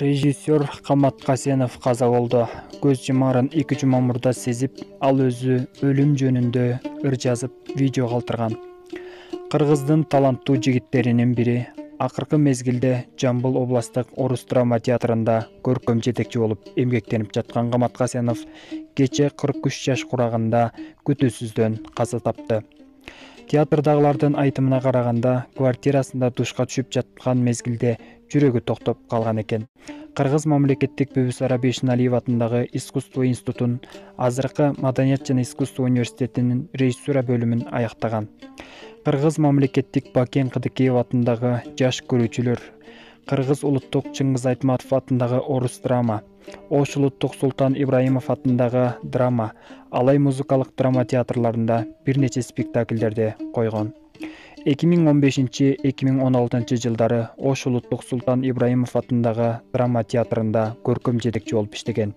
Режиссер Камат Касенов каза болду. Көз жумарын 2 мамырда сезип, ал өзү өлүм жөнүндө ыр жазып, видео калтырган. Кыргыздын таланттуу жигиттеринин бири акыркы мезгилде Жамбыл областык Орус драма театрында көркөм жетекчи болуп эмгектенип жаткан Камат Касенов кече 43 жаш курагында күтүүсүздөн каза тапты. Театрдагылардын айтымына караганда, квартирасында душка түшүп жаткан мезгилде жүрөгү токтоп калган экен. Кыргыз мамлекеттик Бибисара Бейшеналиев атындагы искусство институтун, азыркы Маданият жана искусство университетинин режиссура бөлүмүн аяктаган. Кыргыз мамлекеттик Бакен Кыдыкеев атындагы жаш көрүүчүлөр, Кыргыз улуттук Чыңгыз Айтматов атындагы Орус драма, Ош улуттук Султан Ибраимов атындагы драма, Алай музыкалык драма театрларында бир нече спектакльдерди койгон. 2015-2016 жылдары Ош улуттук Султан Ибраимов атындагы драма театрында көркөм жетекчи болуп иштеген.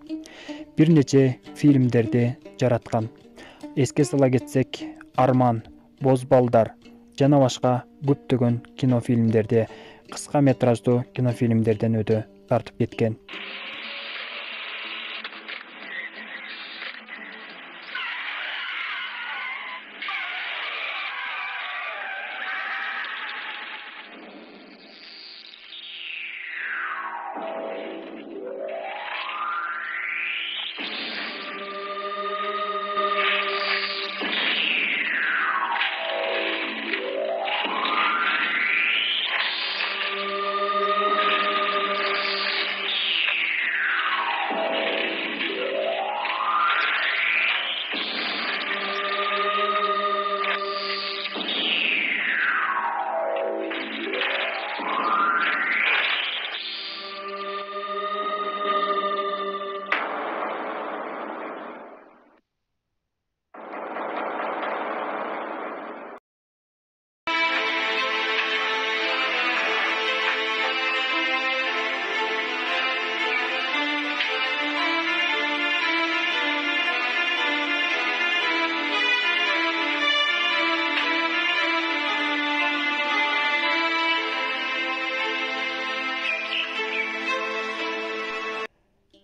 Бир нече фильмдерди жараткан. Эске сала кетсек, Арман, Боз балдар жана башка көптөгөн кинофильмдерде, кыска метраждуу кинофильмдерден өтө тартып кеткен.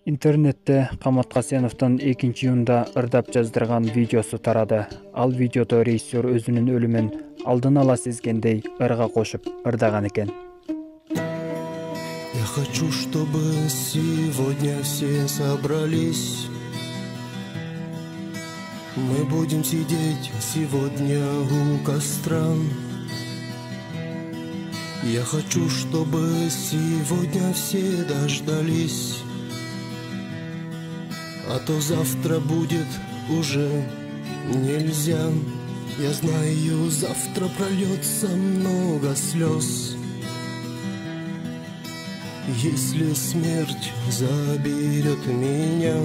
Интернетте Камат Касеновдун 2-июнда ырдап жаздырган видеосу тарады. Ал видеодо режиссер өзүнүн өлүмүн алдын ала сезгендей ырга кошуп ырдаган экен. Я хочу, чтобы сегодня все собрались. Мы будем сидеть сегодня у костра. Я хочу, чтобы сегодня все дождались. А то завтра будет уже нельзя. Я знаю, завтра прольется много слез. Если смерть заберет меня,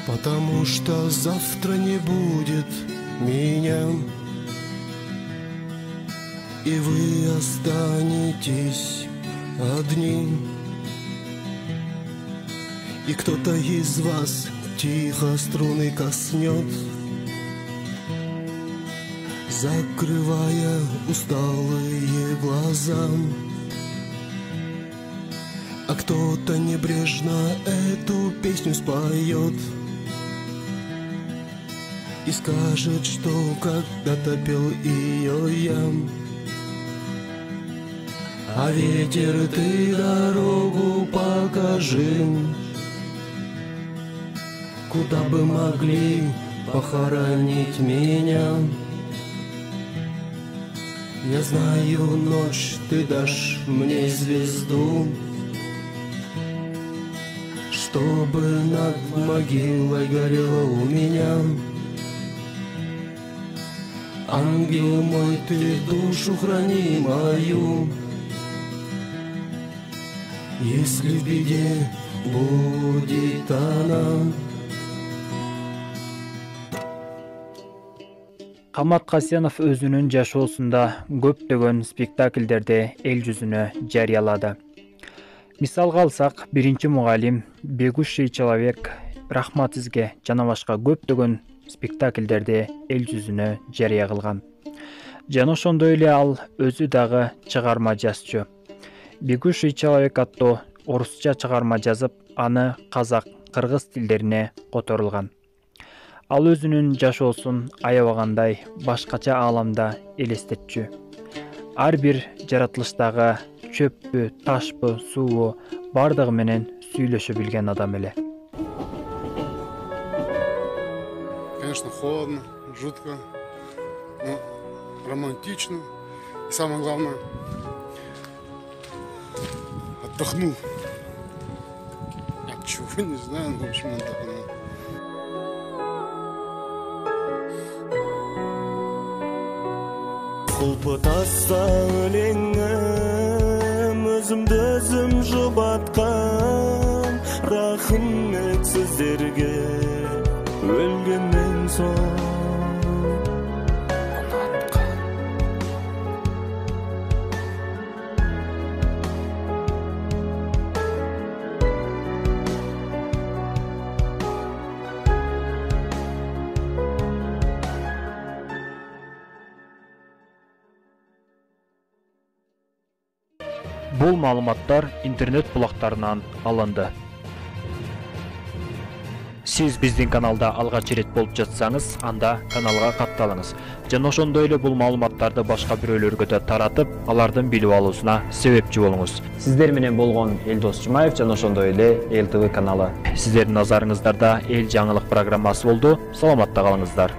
потому что завтра не будет меня, и вы останетесь одни. И кто-то из вас тихо струны коснет, закрывая усталые глаза. А кто-то небрежно эту песню споет и скажет, что когда-то пел ее я. А ветер, ты дорогу покажи, куда бы могли похоронить меня. Я знаю, ночь, ты дашь мне звезду, чтобы над могилой горело у меня. Ангел мой, ты душу храни мою, если в беде будет она. Камат Касенов өзүнүн жашоосунда көптөгөн спектакльдерди эл жүзүнө жарыялады. Мисалга алсак, биринчи мугалим, Бегущий человек, Рахмат сизге жана башка көптөгөн спектакльдерди эл жүзүнө жарыя кылган. Жана ошондой эле ал өзү дагы чыгарма жазчу. Бегущий человек аттуу орусча чыгарма жазып, аны казак, кыргыз тилдерине которулган. Ал өзүнүн жашоосун аябагандай башкача ааламда элестетчү. Ар бир жаратылыштагы чөппү, ташпы, суубу бардыгы менен сүйлөшө билген адам эле. Конечно, холодно, жутко, но романтично. И самое главное, отдохнул. От чего, не знаю, но в общем отдохнул. Кулпытаса өлеңім, өзімді өзім жұбатқан, рахмет сіздерге өлгеннен соң. Бул маалыматтар интернет булактарынан алынды. Сиз биздин каналда алгач ирет болуп жатсаңыз, анда каналга катталыңыз. Жана ошондой эле бул маалыматтарды башка бирөөлөргө да таратып, алардын билип алуусуна себепчи болуңуз. Сиздер менен болгон Элдос Жумаев жана ошондой эле Эл ТВ каналы. Сиздердин назарыңыздарда Эл жаңылык программасы болду. Саламатта калыңыздар.